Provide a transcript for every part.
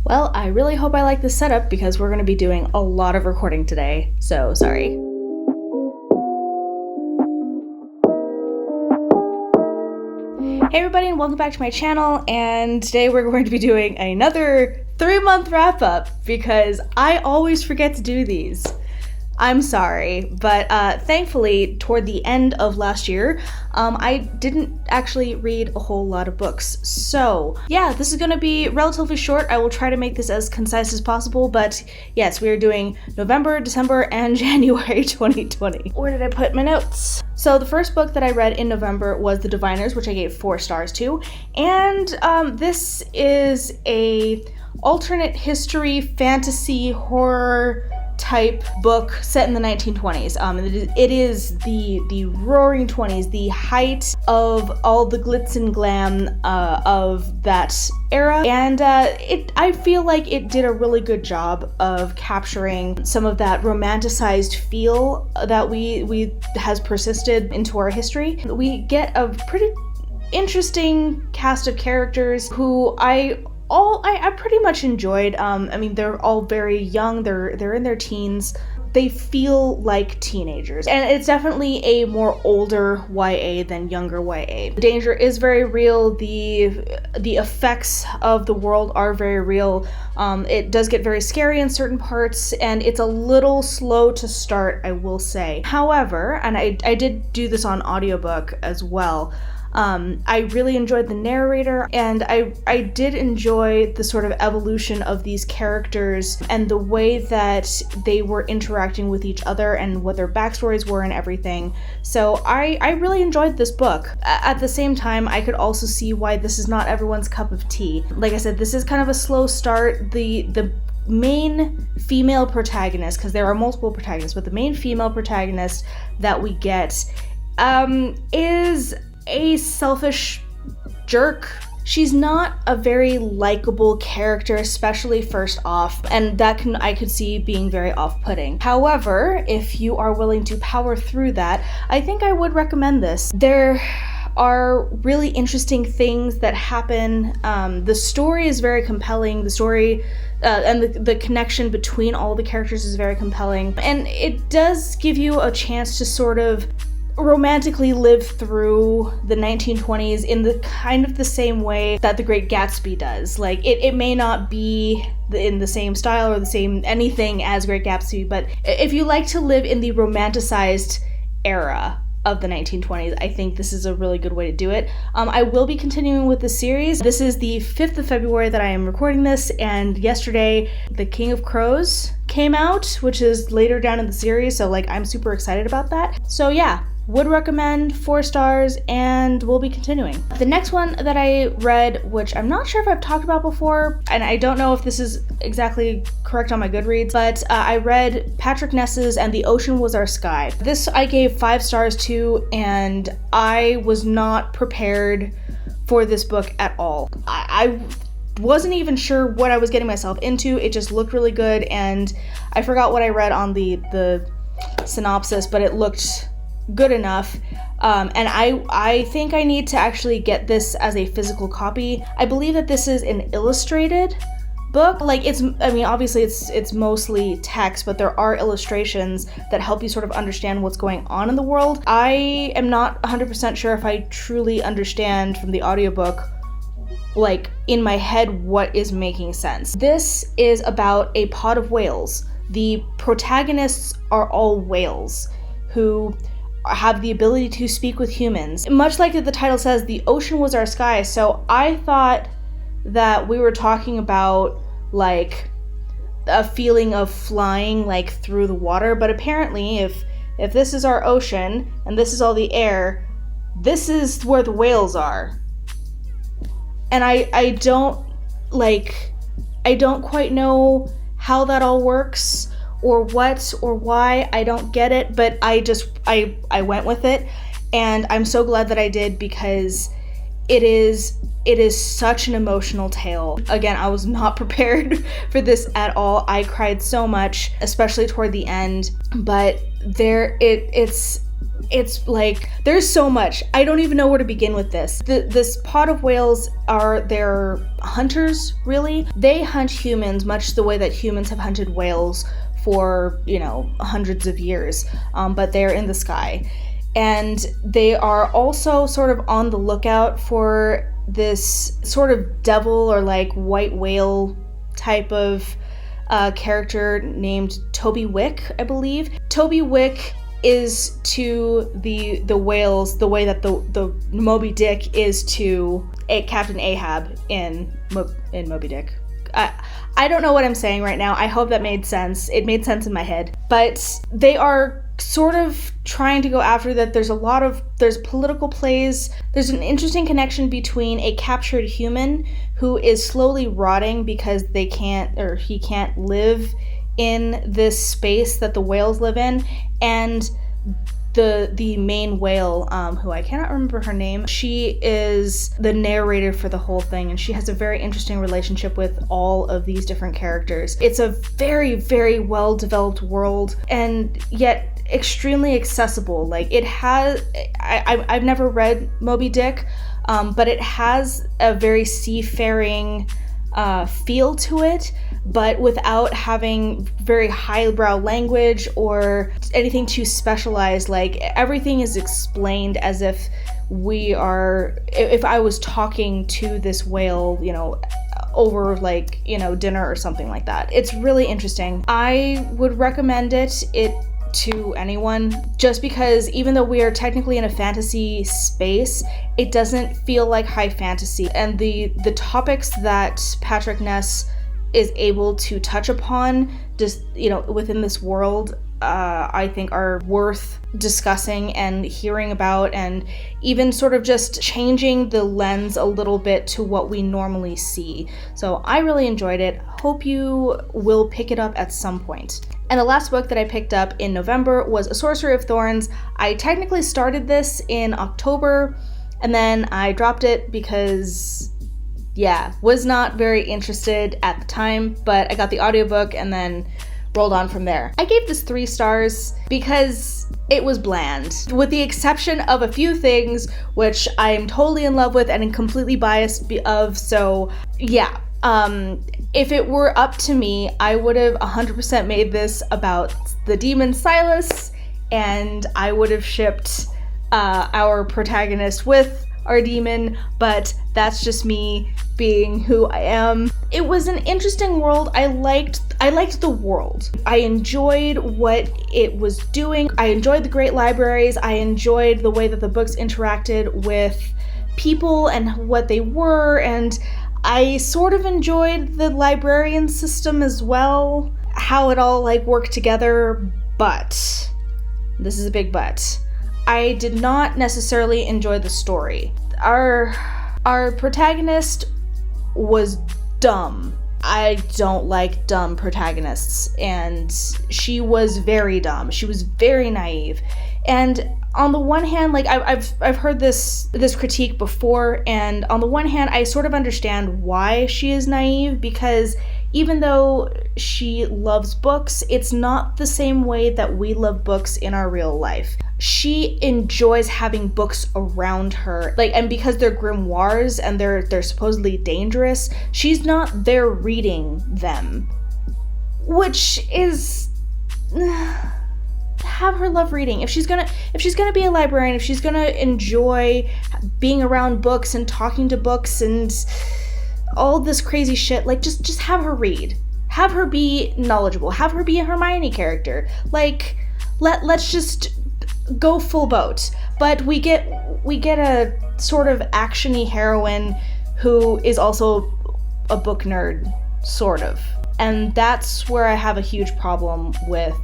Well, I really hope I like this setup because we're going to be doing a lot of recording today, so sorry. Hey everybody, and welcome back to my channel, and today we're going to be doing another 3-month wrap-up because I always forget to do these. I'm sorry, but thankfully, toward the end of last year, I didn't actually read a whole lot of books. So, yeah, this is gonna be relatively short. I will try to make this as concise as possible, but yes, we are doing November, December, and January 2020. Where did I put my notes? So the first book that I read in November was The Diviners, which I gave 4 stars to, and this is a alternate history, fantasy, horror type book set in the 1920s. It is the roaring 20s, the height of all the glitz and glam of that era, and I feel like it did a really good job of capturing some of that romanticized feel that we has persisted into our history. We get a pretty interesting cast of characters who I pretty much enjoyed. I mean, they're all very young, they're in their teens. They feel like teenagers, and it's definitely a more older YA than younger YA. The danger is very real, the effects of the world are very real. It does get very scary in certain parts, and it's a little slow to start, I will say. However, and I did do this on audiobook as well, I really enjoyed the narrator, and I did enjoy the sort of evolution of these characters and the way that they were interacting with each other and what their backstories were and everything. So I really enjoyed this book. At the same time, I could also see why this is not everyone's cup of tea. Like I said, this is kind of a slow start. The main female protagonist, because there are multiple protagonists, but the main female protagonist that we get is a selfish jerk. She's not a very likable character, especially first off, and that I could see being very off-putting. However, if you are willing to power through that, I think I would recommend this. There are really interesting things that happen. The story is very compelling. The story and the connection between all the characters is very compelling, and it does give you a chance to sort of romantically live through the 1920s in the kind of the same way that The Great Gatsby does. Like, it may not be in the same style or the same anything as Great Gatsby, but if you like to live in the romanticized era of the 1920s, I think this is a really good way to do it. I will be continuing with the series. This is the 5th of February that I am recording this, and yesterday The King of Crows came out, which is later down in the series, so like I'm super excited about that. So yeah, would recommend, 4 stars, and we'll be continuing. The next one that I read, which I'm not sure if I've talked about before, and I don't know if this is exactly correct on my Goodreads, but I read Patrick Ness's And the Ocean Was Our Sky. This I gave 5 stars to, and I was not prepared for this book at all. I wasn't even sure what I was getting myself into. It just looked really good, and I forgot what I read on the synopsis, but it looked good enough, and I think I need to actually get this as a physical copy. I believe that this is an illustrated book. Like, I mean, obviously it's mostly text, but there are illustrations that help you sort of understand what's going on in the world. I am not 100% sure if I truly understand from the audiobook, like, in my head, what is making sense. This is about a pod of whales. The protagonists are all whales who have the ability to speak with humans. Much like the title says, the ocean was our sky, so I thought that we were talking about, like, a feeling of flying, like, through the water, but apparently if this is our ocean, and this is all the air, this is where the whales are. And I don't quite know how that all works, or what, or why. I don't get it, but I went with it, and I'm so glad that I did, because it is such an emotional tale. Again, I was not prepared for this at all. I cried so much, especially toward the end, but it's It's like, there's so much. I don't even know where to begin with this. This pod of whales they're hunters, really. They hunt humans much the way that humans have hunted whales for, hundreds of years, but they're in the sky. And they are also sort of on the lookout for this sort of devil or like white whale type of character named Toby Wick, I believe. Toby Wick is to the whales the way that the Moby Dick is to Captain Ahab in Moby Dick. I don't know what I'm saying right now. I hope that made sense. It made sense in my head. But they are sort of trying to go after that. There's political plays. There's an interesting connection between a captured human who is slowly rotting because he can't live in this space that the whales live in, and the main whale, who I cannot remember her name. She is the narrator for the whole thing, and she has a very interesting relationship with all of these different characters. It's a very, very well-developed world, and yet extremely accessible. Like, it has... I've never read Moby Dick, but it has a very seafaring feel to it, but without having very highbrow language or anything too specialized. Like, everything is explained as if if I was talking to this whale, over dinner or something like that. It's really interesting. I would recommend it to anyone, just because even though we are technically in a fantasy space, it doesn't feel like high fantasy, and the topics that Patrick Ness is able to touch upon just within this world, I think are worth discussing and hearing about, and even sort of just changing the lens a little bit to what we normally see. So I really enjoyed it. Hope you will pick it up at some point. And the last book that I picked up in November was A Sorcery of Thorns. I technically started this in October, and then I dropped it because, was not very interested at the time, but I got the audiobook and then rolled on from there. I gave this 3 stars because it was bland, with the exception of a few things which I'm totally in love with and completely biased of, so yeah. If it were up to me, I would have 100% made this about the demon Silas, and I would have shipped our protagonist with our demon, but that's just me being who I am. It was an interesting world. I liked the world. I enjoyed what it was doing. I enjoyed the great libraries. I enjoyed the way that the books interacted with people and what they were, and I sort of enjoyed the librarian system as well, how it all worked together, but this is a big but. I did not necessarily enjoy the story. Our protagonist was dumb. I don't like dumb protagonists, and she was very dumb. She was very naive. And on the one hand, I've heard this critique before, and on the one hand, I sort of understand why she is naive, because even though she loves books, it's not the same way that we love books in our real life. She enjoys having books around her, and because they're grimoires and they're supposedly dangerous, she's not there reading them, which is... have her love reading. If she's gonna be a librarian, if she's gonna enjoy being around books and talking to books and all this crazy shit, just have her read. Have her be knowledgeable. Have her be a Hermione character. Let's just go full boat. But we get a sort of actiony heroine who is also a book nerd, sort of. And that's where I have a huge problem with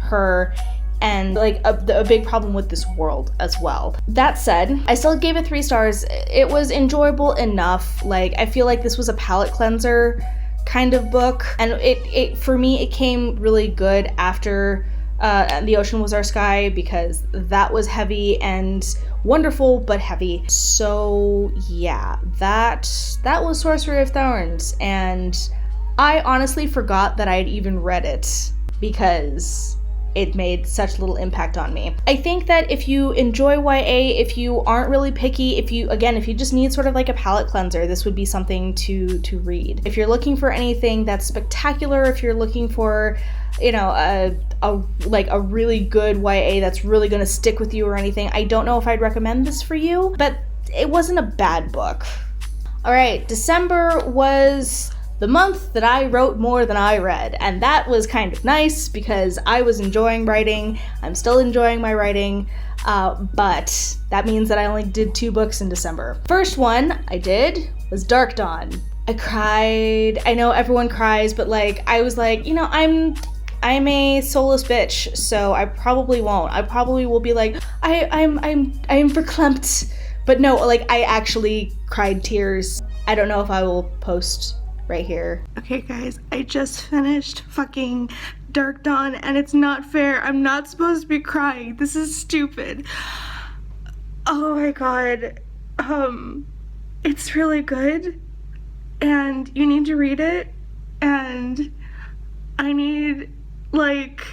her, and a big problem with this world as well. That said, I still gave it 3 stars. It was enjoyable enough. I feel like this was a palate cleanser kind of book, and it for me, it came really good after The Ocean Was Our Sky, because that was heavy and wonderful, but heavy. So yeah, that was Sorcery of Thorns, and I honestly forgot that I'd even read it, because it made such little impact on me. I think that if you enjoy YA, if you aren't really picky, if you just need sort of like a palate cleanser, this would be something to read. If you're looking for anything that's spectacular, if you're looking for, you know, a really good YA that's really going to stick with you or anything, I don't know if I'd recommend this for you, but it wasn't a bad book. All right, December was the month that I wrote more than I read, and that was kind of nice because I was enjoying writing. I'm still enjoying my writing, but that means that I only did 2 books in December. First one I did was Dark Dawn. I cried. I know everyone cries, but like I was like, you know, I'm a soulless bitch, so I probably won't. I probably will be like, I'm verklempt. But no, like I actually cried tears. I don't know if I will post right here. Okay guys, I just finished fucking Dark Dawn and it's not fair. I'm not supposed to be crying. This is stupid. Oh my god. It's really good and you need to read it, and I need like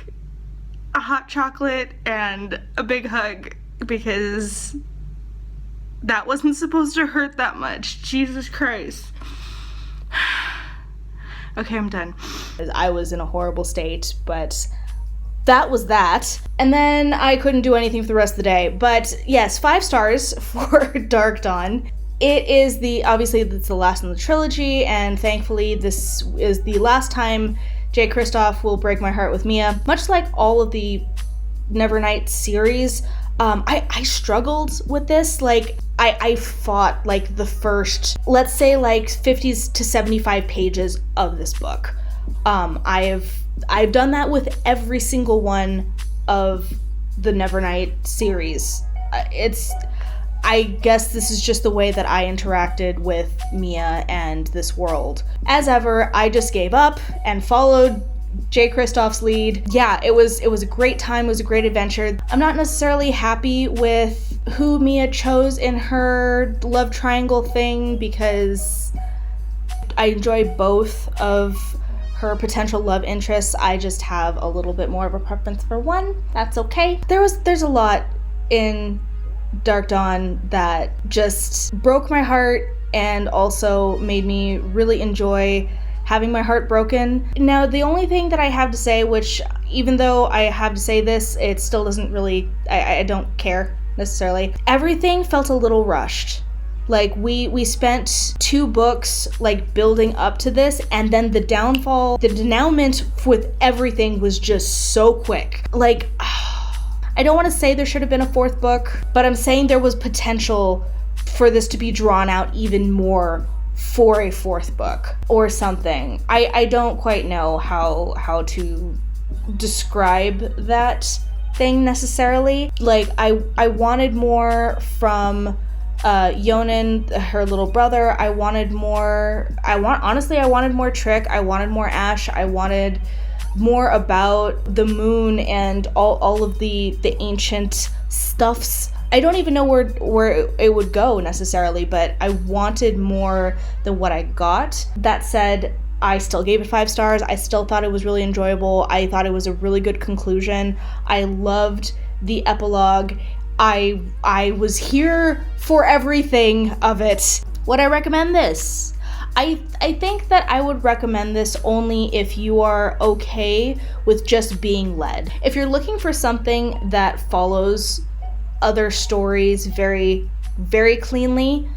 a hot chocolate and a big hug because that wasn't supposed to hurt that much. Jesus Christ. Okay, I'm done. I was in a horrible state, but that was that. And then I couldn't do anything for the rest of the day. But yes, 5 stars for Dark Dawn. It is obviously it's the last in the trilogy, and thankfully this is the last time J. Kristoff will break my heart with Mia. Much like all of the Nevernight series, I struggled with this. Like, I fought like the first, let's say like 50 to 75 pages of this book. I've done that with every single one of the Nevernight series. I guess this is just the way that I interacted with Mia and this world. As ever, I just gave up and followed J. Kristoff's lead. Yeah, it was a great time, it was a great adventure. I'm not necessarily happy with who Mia chose in her love triangle thing because I enjoy both of her potential love interests. I just have a little bit more of a preference for one. That's okay. There's a lot in Dark Dawn that just broke my heart and also made me really enjoy having my heart broken. Now, the only thing that I have to say, which even though I have to say this, it still doesn't really, I don't care necessarily. Everything felt a little rushed. Like we spent 2 books like building up to this, and then the downfall, the denouement with everything was just so quick. Like, I don't want to say there should have been a 4th book, but I'm saying there was potential for this to be drawn out even more for a 4th book or something. I don't quite know how to describe that thing necessarily. Like I wanted more from Yonan, her little brother. I wanted more Trick. I wanted more Ash. I wanted more about the moon and all of the ancient stuffs. I don't even know where it would go necessarily, but I wanted more than what I got. That said, I still gave it 5 stars. I still thought it was really enjoyable. I thought it was a really good conclusion. I loved the epilogue. I was here for everything of it. Would I recommend this? I think that I would recommend this only if you are okay with just being led. If you're looking for something that follows other stories very, very cleanly,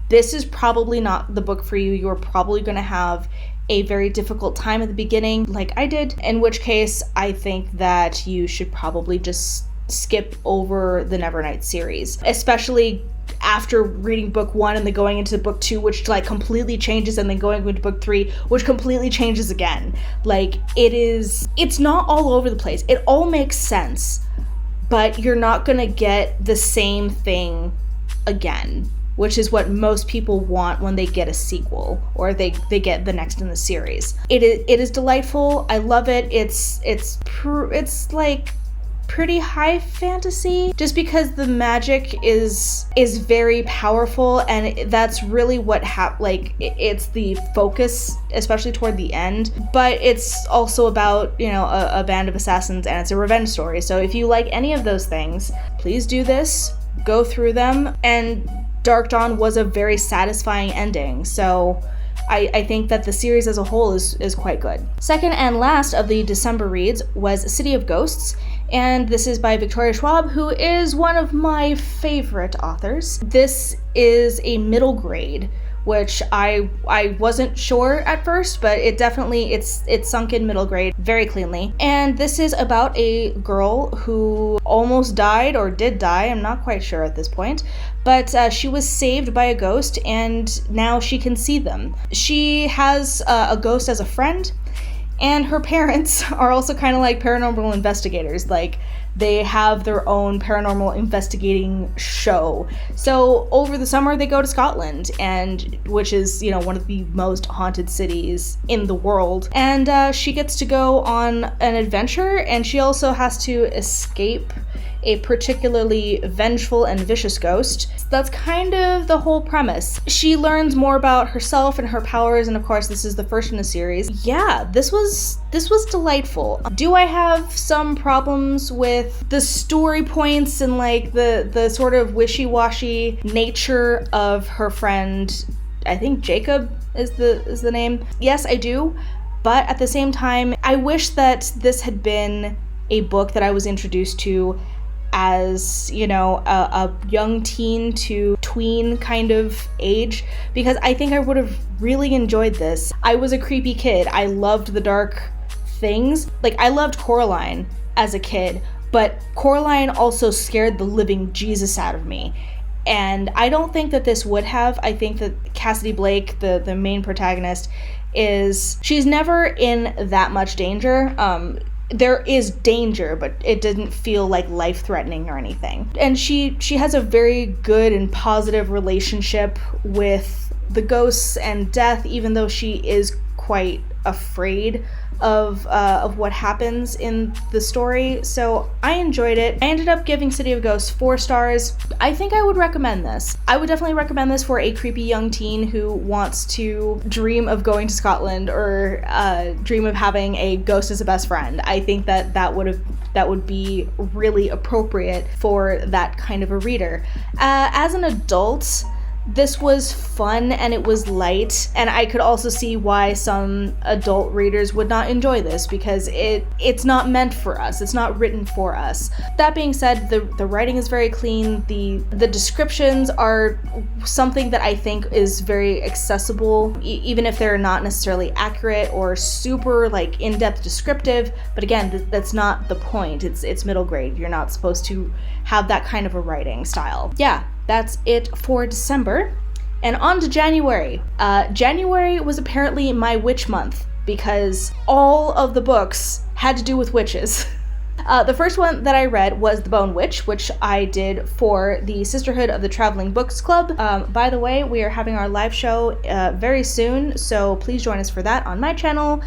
this is probably not the book for you. You're probably going to have a very difficult time at the beginning, like I did, in which case I think that you should probably just skip over the Nevernight series, especially after reading book 1 and then going into book 2, which like completely changes, and then going into book 3, which completely changes again. Like it's not all over the place. It all makes sense, but you're not gonna get the same thing again, which is what most people want when they get a sequel or they get the next in the series. It is delightful. I love it. It's like pretty high fantasy, just because the magic is very powerful, and that's really what it's the focus, especially toward the end. But it's also about, you know, a band of assassins, and it's a revenge story. So if you like any of those things, please do this, go through them. And Dark Dawn was a very satisfying ending, so I think that the series as a whole is quite good. Second and last of the December reads was City of Ghosts, and this is by Victoria Schwab, who is one of my favorite authors. This is a middle grade, which I wasn't sure at first, but it definitely, it's sunk in middle grade very cleanly. And this is about a girl who almost died, or did die, I'm not quite sure at this point, but she was saved by a ghost, and now she can see them. She has a ghost as a friend, and her parents are also kind of like paranormal investigators. Like, they have their own paranormal investigating show. So over the summer they go to Scotland, and which is, you know, one of the most haunted cities in the world. And she gets to go on an adventure, and she also has to escape a particularly vengeful and vicious ghost. That's kind of the whole premise. She learns more about herself and her powers, and of course this is the first in the series. Yeah, this was delightful. Do I have some problems with the story points and like the sort of wishy-washy nature of her friend? I think Jacob is the name. Yes, I do. But at the same time, I wish that this had been a book that I was introduced to as, you know, a young teen to tween kind of age, because I think I would have really enjoyed this. I was a creepy kid. I loved the dark things. Like, I loved Coraline as a kid, but Coraline also scared the living Jesus out of me. And I don't think that this would have. I think that Cassidy Blake, the main protagonist, she's never in that much danger. There is danger, but it didn't feel like life-threatening or anything. And she has a very good and positive relationship with the ghosts and death, even though she is quite afraid of what happens in the story. So I enjoyed it. I ended up giving City of Ghosts 4 stars. I think I would recommend this. I would definitely recommend this for a creepy young teen who wants to dream of going to Scotland, or dream of having a ghost as a best friend. I think that would be really appropriate for that kind of a reader. As an adult, this was fun and it was light, and I could also see why some adult readers would not enjoy this, because it's not meant for us. It's not written for us. That being said, the writing is very clean. The descriptions are something that I think is very accessible, even if they're not necessarily accurate or super like in-depth descriptive. But again, that's not the point. It's middle grade. You're not supposed to have that kind of a writing style. Yeah. That's it for December. And on to January. January was apparently my witch month, because all of the books had to do with witches. The first one that I read was The Bone Witch, which I did for the Sisterhood of the Traveling Books Club. By the way, we are having our live show very soon, so please join us for that on my channel.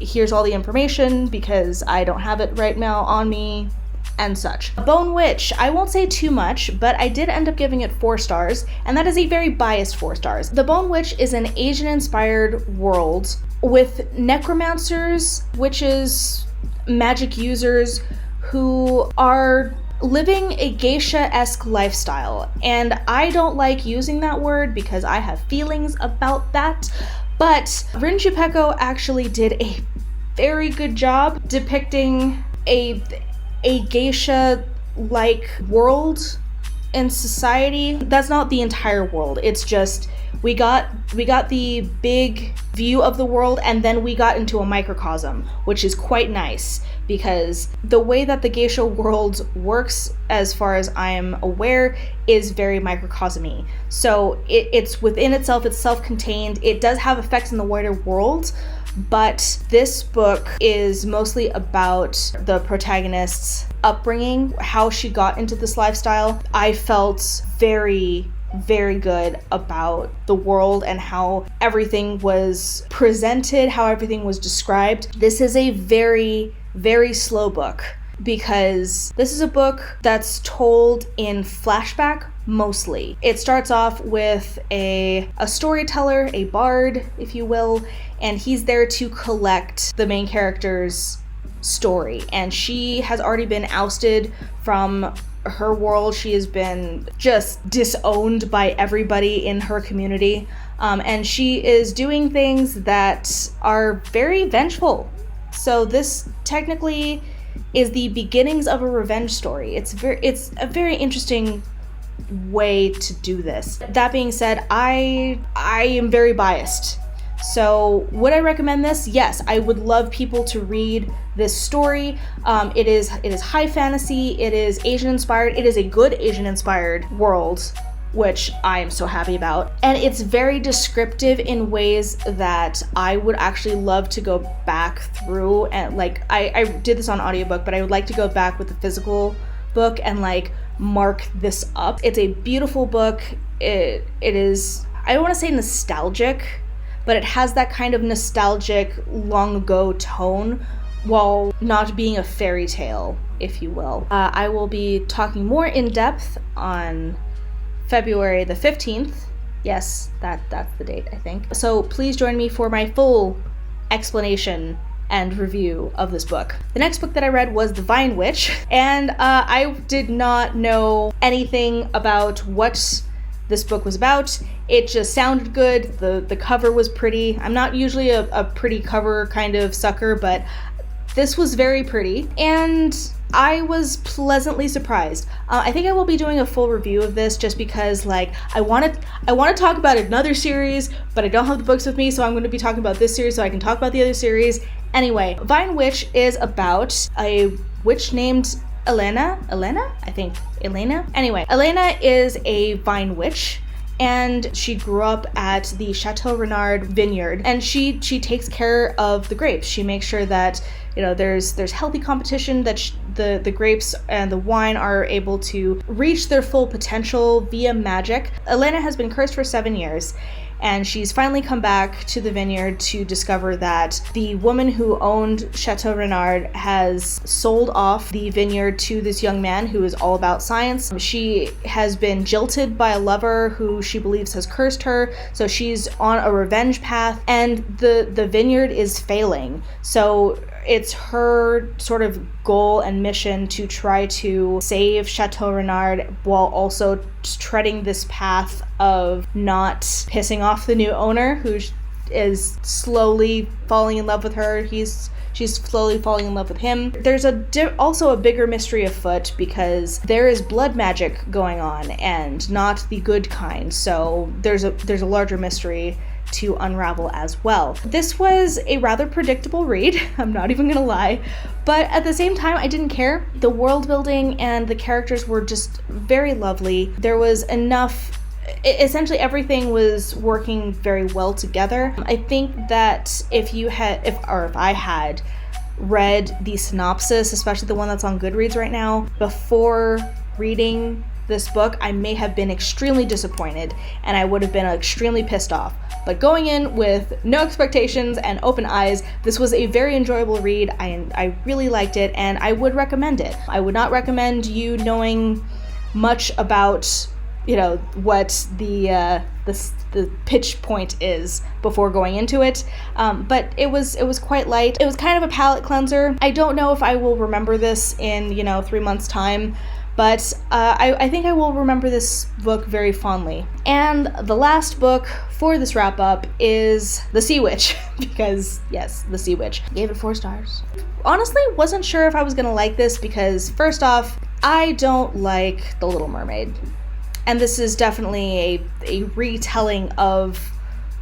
Here's all the information, because I don't have it right now on me, and such. Bone Witch, I won't say too much, but I did end up giving it 4 stars, and that is a very biased 4 stars. The Bone Witch is an Asian-inspired world with necromancers, witches, magic users who are living a geisha-esque lifestyle. And I don't like using that word because I have feelings about that, but Rin Chupeco actually did a very good job depicting a geisha-like world and society. That's not the entire world. It's just we got the big view of the world, and then we got into a microcosm, which is quite nice, because the way that the geisha world works, as far as I am aware, is very microcosmy. So it's within itself, it's self-contained. It does have effects in the wider world, but this book is mostly about the protagonist's upbringing, how she got into this lifestyle. I felt very, very good about the world and how everything was presented, how everything was described. This is a very, very slow book. because this is a book that's told in flashback mostly. It starts off with a storyteller, a bard, if you will, and he's there to collect the main character's story. And she has already been ousted from her world. She has been just disowned by everybody in her community. And she is doing things that are very vengeful. So this technically is the beginnings of a revenge story. It's a very interesting way to do this. That being said, I am very biased. So would I recommend this? Yes, I would love people to read this story. It is high fantasy, it is Asian inspired, it is a good Asian inspired world, which I am so happy about. And it's very descriptive in ways that I would actually love to go back through, and like I did this on audiobook, but I would like to go back with the physical book and like mark this up. It's a beautiful book. It is, I don't want to say nostalgic, but it has that kind of nostalgic long ago tone while not being a fairy tale, if you will. I will be talking more in depth on February the 15th. Yes, that's the date, I think. So please join me for my full explanation and review of this book. The next book that I read was The Vine Witch, and I did not know anything about what this book was about. It just sounded good. The cover was pretty. I'm not usually a pretty cover kind of sucker, but this was very pretty, and I was pleasantly surprised. I think I will be doing a full review of this just because, like, I want to talk about another series, but I don't have the books with me, so I'm going to be talking about this series so I can talk about the other series. Anyway, Vine Witch is about a witch named Elena, I think, Elena. Anyway, Elena is a vine witch, and she grew up at the Chateau Renard vineyard, and she takes care of the grapes. She makes sure that, you know, there's healthy competition, that the grapes and the wine are able to reach their full potential via magic. Elena has been cursed for 7 years, and she's finally come back to the vineyard to discover that the woman who owned Chateau Renard has sold off the vineyard to this young man who is all about science. She has been jilted by a lover who she believes has cursed her, so she's on a revenge path, and the vineyard is failing. So it's her sort of goal and mission to try to save Chateau Renard while also treading this path of not pissing off the new owner, who is slowly falling in love with her. She's slowly falling in love with him. There's also a bigger mystery afoot because there is blood magic going on, and not the good kind. So there's a larger mystery to unravel as well. This was a rather predictable read, I'm not even gonna lie, but at the same time I didn't care. The world building and the characters were just very lovely. There was enough, essentially everything was working very well together. I think that if I had read the synopsis, especially the one that's on Goodreads right now, before reading this book, I may have been extremely disappointed and I would have been extremely pissed off. But going in with no expectations and open eyes, this was a very enjoyable read. I really liked it, and I would recommend it. I would not recommend you knowing much about, you know, what the pitch point is before going into it, but it was quite light. It was kind of a palate cleanser. I don't know if I will remember this in 3 months' time, but I think I will remember this book very fondly. And the last book for this wrap up is The Sea Witch, because yes, The Sea Witch. Gave it 4 stars. Honestly, wasn't sure if I was gonna like this because, first off, I don't like The Little Mermaid. And this is definitely a retelling of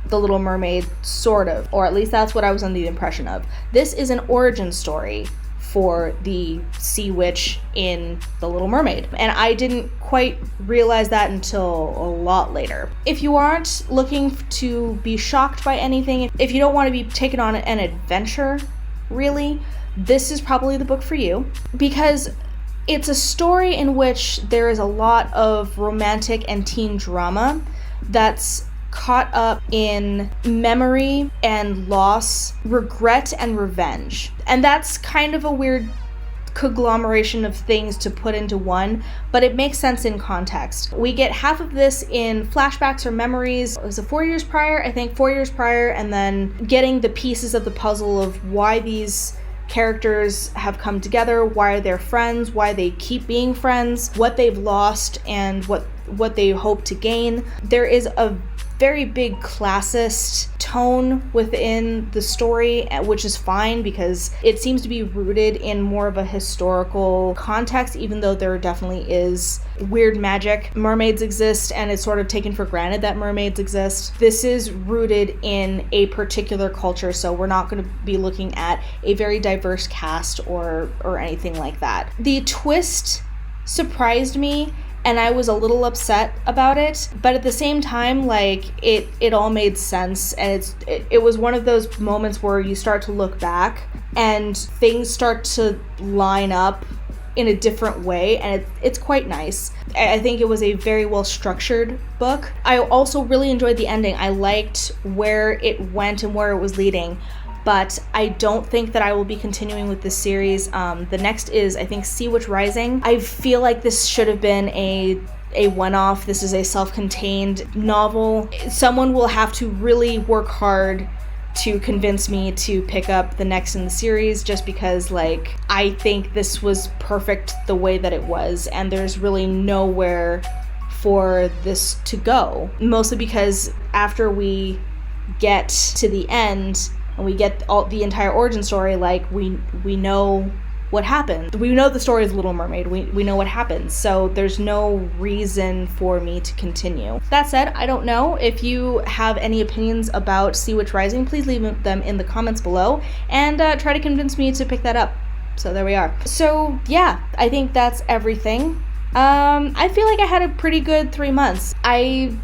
The Little Mermaid, sort of, or at least that's what I was under the impression of. This is an origin story for the sea witch in The Little Mermaid, and I didn't quite realize that until a lot later. If you aren't looking to be shocked by anything, if you don't want to be taken on an adventure, really, this is probably the book for you, because it's a story in which there is a lot of romantic and teen drama that's caught up in memory and loss, regret and revenge. And that's kind of a weird conglomeration of things to put into one, but it makes sense in context. We get half of this in flashbacks or memories. It was 4 years prior, I think 4 years prior, and then getting the pieces of the puzzle of why these characters have come together, why they're friends, why they keep being friends, what they've lost, and what they hope to gain. There is a very big classist tone within the story, which is fine because it seems to be rooted in more of a historical context, even though there definitely is weird magic. Mermaids exist, and it's sort of taken for granted that mermaids exist. This is rooted in a particular culture, so we're not going to be looking at a very diverse cast or anything like that. The twist surprised me, and I was a little upset about it, but at the same time, like, it all made sense, and it was one of those moments where you start to look back and things start to line up in a different way, and it's quite nice. I think it was a very well structured book. I also really enjoyed the ending. I liked where it went and where it was leading, but I don't think that I will be continuing with this series. The next is, I think, Sea Witch Rising. I feel like this should have been a one-off. This is a self-contained novel. Someone will have to really work hard to convince me to pick up the next in the series, just because, like, I think this was perfect the way that it was, and there's really nowhere for this to go. Mostly because after we get to the end, and we get the entire origin story, like, we know what happened. We know the story of Little Mermaid. We know what happens, so there's no reason for me to continue. That said, I don't know. If you have any opinions about Sea Witch Rising, please leave them in the comments below, and try to convince me to pick that up. So there we are. So yeah, I think that's everything. I feel like I had a pretty good 3 months. I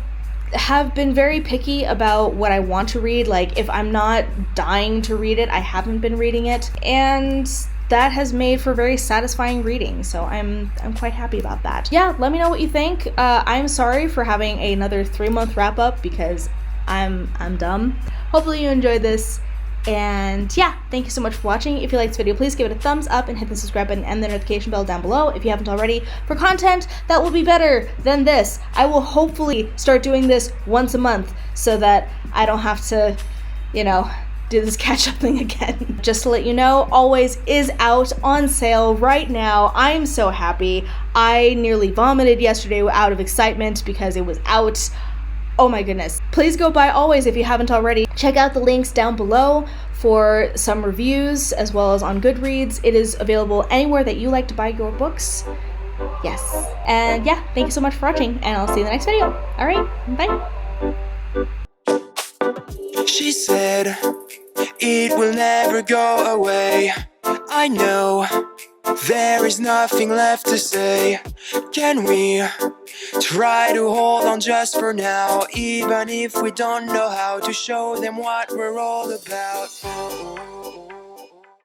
have been very picky about what I want to read. Like, if I'm not dying to read it, I haven't been reading it, and that has made for very satisfying reading, so I'm quite happy about that. Yeah, let me know what you think. I'm sorry for having another 3-month wrap up because I'm dumb. Hopefully you enjoyed this. And yeah, thank you so much for watching. If you liked this video, please give it a thumbs up and hit the subscribe button and the notification bell down below if you haven't already, for content that will be better than this. I will hopefully start doing this once a month so that I don't have to, do this catch-up thing again. Just to let you know, Always is out on sale right now. I'm so happy. I nearly vomited yesterday out of excitement because it was out. Oh my goodness. Please go buy Always if you haven't already. Check out the links down below for some reviews, as well as on Goodreads. It is available anywhere that you like to buy your books. Yes. And yeah, thank you so much for watching, and I'll see you in the next video. Alright, bye. She said it will never go away. I know there is nothing left to say. Can we try to hold on just for now, even if we don't know how to show them what we're all about?